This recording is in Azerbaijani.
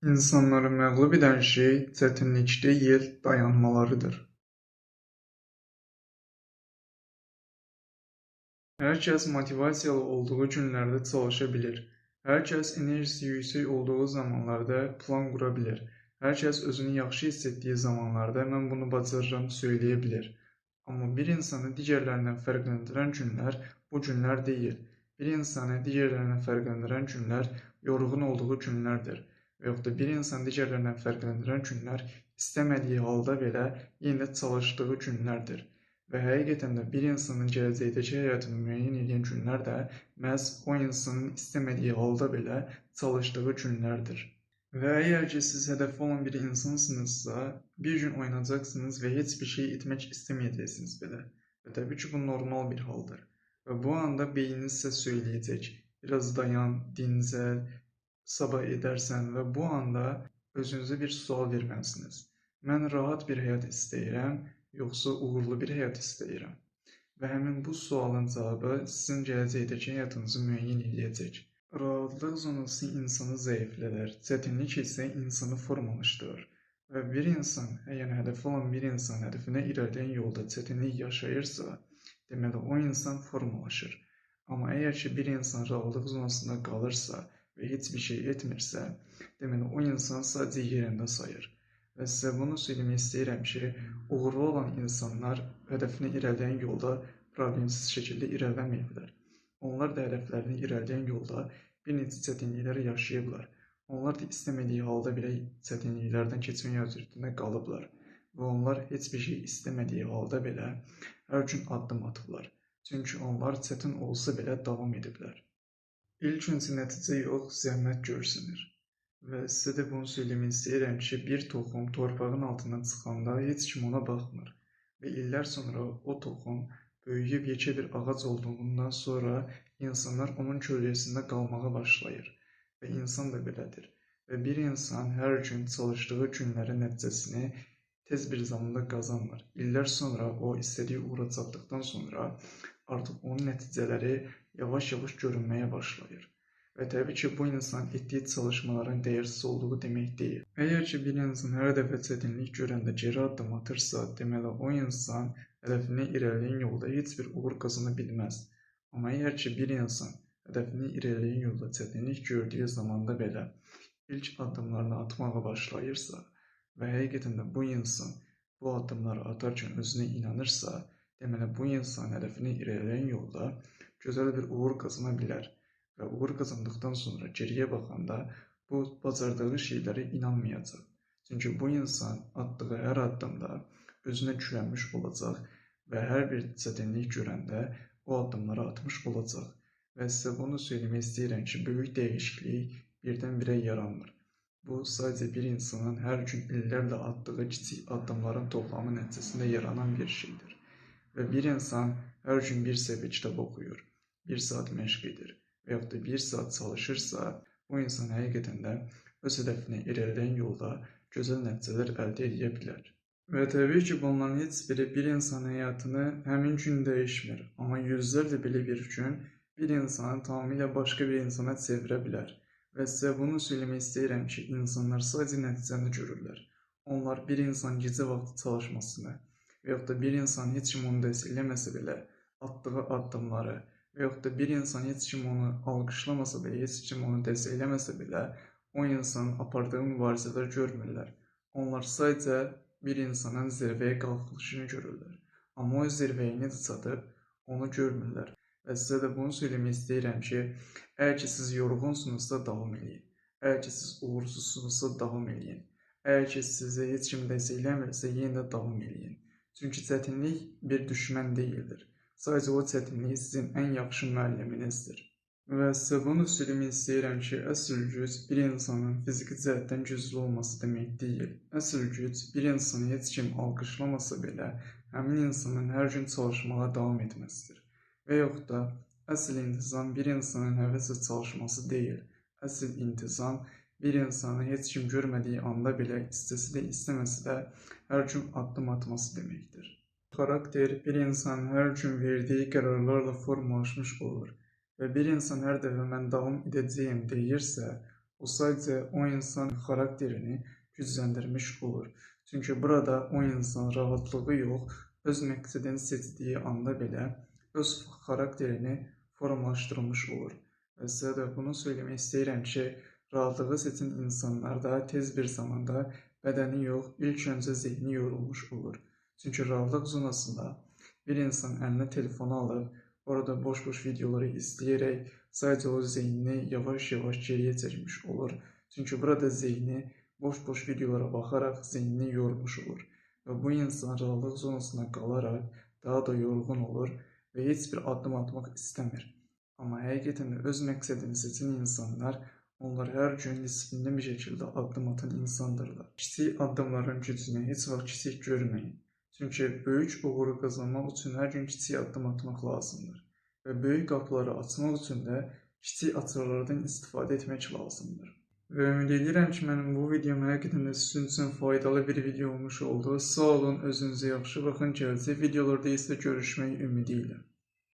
İnsanları məğlub edən şey çətinlik deyil, dayanmalarıdır. Hər kəs motivasiyalı olduğu günlərdə çalışa bilir. Hər kəs enerjisi yüksək olduğu zamanlarda plan qura bilir. Hər kəs özünü yaxşı hiss etdiyi zamanlarda mən bunu bacarıram söyləyə bilir. Amma bir insanı digərlərindən fərqləndirən günlər bu günlər deyil. Bir insanı digərlərindən fərqləndirən günlər yorğun olduğu günlərdir. Və yaxud da bir insanı digərlərindən fərqləndirən günlər istəmədiyi halda belə yenə də çalışdığı günlərdir. Və həqiqətən də bir insanın gələcəkdəki həyatını müəyyən edən günlər də məhz o insanın istəmədiyi halda belə çalışdığı günlərdir. Və əgər ki siz hədəfi olan bir insansınızsa, bir gün oyanacaqsınız və heç bir şey etmək istəməyəcəksiniz belə. Və təbii ki bu normal bir haldır. Və bu anda beyniniz sizə söyləyəcək, biraz dayan, dincəl, sabah edərsən və bu anda özünüzə bir sual verməlisiniz. Mən rahat bir həyat istəyirəm, yoxsa uğurlu bir həyat istəyirəm? Və həmin bu sualın cavabı sizin gələcəkdəki həyatınızı müəyyən edəcək. Rahatlıq zonası insanı zəiflədər, çətinlik isə insanı formalaşdırır. Və bir insan, yəni hədəfi olan bir insan hədəfinə irəliləyən yolda çətinlik yaşayırsa, deməli o insan formalaşır. Amma əgər ki bir insan rahatlıq zonasında qalırsa və heç bir şey etmirsə, deməli o insan sadəcə yerində sayır. Və sizə bunu söyləmək istəyirəm ki, uğurlu olan insanlar hədəfinə irəliləyən yolda problemsiz şəkildə irəliləməyiblər. Onlar da hədəflərini irəliləyən yolda bir neçə çətinliklər yaşayıblar. Onlar da istəmədiyi halda belə çətinliklərdən keçmək məcburiyyətində qalıblar. Və onlar heç bir şey istəmədiyi halda belə hər gün addım atıblar. Çünki onlar çətin olsa belə davam ediblər. İlk öncə nəticə yox, zəhmət görsənir. Və sizə də bunu söyləmək istəyirəm ki, bir toxum torpağın altından çıxanda heç kim ona baxmır. Və illər sonra o toxum böyüyüb yekə bir ağac olduğundan sonra insanlar onun kölgəsində qalmağa başlayır. Və insan da belədir. Və bir insan hər gün çalışdığı günlərin nəticəsini tez bir zamanda qazanmır. İllər sonra o istədiyi uğura çatdıqdan sonra artıq onun nəticələri yavaş-yavaş görünməyə başlayır. Və təbii ki, bu insan etdiyi çalışmaların dəyərsiz olduğu demək deyil. Əgər ki, bir insan hər dəfə çətinlik görəndə geri addım atırsa, deməli o insan hədəfinə irəliləyən yolda heç bir uğur qazana bilməz. Amma əgər ki, bir insan hədəfinə irəliləyən yolda çətinlik gördüyü zamanda belə ilk addımlarını atmağa başlayırsa və həqiqətən də bu insan bu addımları atarkən özünə inanırsa, deməli bu insan hədəfinə irəliləyən yolda gözəl bir uğur qazana bilər. Və uğur qazandıqdan sonra geriyə baxanda bu bacardığı şeylərə inanmayacaq. Çünki bu insan atdığı hər addımda özünə güvənmiş olacaq və hər bir çətinlik görəndə o addımları atmış olacaq. Və sizə bunu söyləmək istəyirəm ki, böyük dəyişiklik birdən-birə yaranmır. Bu sadəcə bir insanın hər gün illərlə atdığı kiçik addımların toplamı nəticəsində yaranan bir şeydir. Və bir insan hər gün bir səhifə kitab oxuyur, bir saat məşq edir və yaxud da bir saat çalışırsa, bu insan həqiqətən də öz hədəfinə irəliləyən yolda gözəl nəticələr əldə edə bilər. Və təbii ki, bunların heç biri bir insanın həyatını həmin gün dəyişmir. Amma yüzlərlə belə bir gün bir insanı tamamilə başqa bir insana çevirə bilər. Və sizə bunu söyləmək istəyirəm ki, insanlar sadəcə nəticəni görürlər. Onlar bir insan gecə vaxtı çalışmasını və yaxud da bir insan heç kim onu dəstəkləməsə belə atdığı addımları və yaxud da bir insan heç kim onu alqışlamasa belə, heç kim onu dəstəkləməsə belə, o insanın apardığı mübarizələr görmürlər. Onlar sadəcə bir insanın zirvəyə qalxışını görürlər. Amma o zirvəyə necə çatıb, onu görmürlər. Və sizə də bunu söyləmək istəyirəm ki, əgər ki siz yorğunsunuzsa davam edin. Əgər ki siz uğursuzsunuzsa davam edin. Əgər ki sizə heç kim dəstəkləmirsə, yenə də davam edin. Çünki çətinlik bir düşmən deyildir. Sadəcə o çətinlik sizin ən yaxşı müəlliminizdir. Və sizə bunu söyləmək istəyirəm ki, əsl güc bir insanın fiziki cəhətdən güclü olması demək deyil. Əsl güc bir insanı heç kim alqışlamasa belə, həmin insanın hər gün çalışmağa davam etməsidir. Və yaxud da əsl intizam bir insanın həvəslə çalışması deyil. Əsl intizam bir insanı heç kim görmədiyi anda belə istəsə də istəməsə də hər gün addım atması deməkdir. Xarakter bir insanın hər gün verdiyi qərarlarla formalaşmış olur və bir insan hər dəfə mən davam edəcəyim deyirsə, o sadece o insan karakterini güçlendirmiş olur. Çünkü burada o insan rahatlığı yok, öz məqsədini seçdiyi anda belə öz karakterini formalaşdırmış olur. Və sizə də bunu söyləmək istəyirəm ki, rahatlığı seçən insanlar da tez bir zamanda bədəni yox, ilk öncə zihni yorulmuş olur. Çünkü rahatlıq zonasında bir insan əlinə telefonu alıb, orada boş videoları izləyərək sadece o zihnini yavaş geriye çekmiş olur. Çünkü burada zihni boş videolara bakarak zihnini yormuş olur. Ve bu insan rahatlık zonasına kalarak daha da yorgun olur ve hiçbir adım atmak istemir. Ama həqiqətən də öz məqsədini seçən insanlar, onlar hər gün disiplinli bir şekilde adım atan insandırlar. Kiçik addımların gücünü heç vaxt kiçik görməyin. Çünkü böyük uğuru qazanmaq üçün hər gün kiçik addım atmaq lazımdır. Ve büyük qapıları açmaq üçün də kiçik açarlardan istifadə etmək lazımdır. Və ümid edirəm ki, mənim bu videom həqiqətən də sizin üçün faydalı bir video olmuş oldu. Sağ olun, özünüzə yaxşı baxın. Gələcək videolarda isə görüşmək ümidi ilə.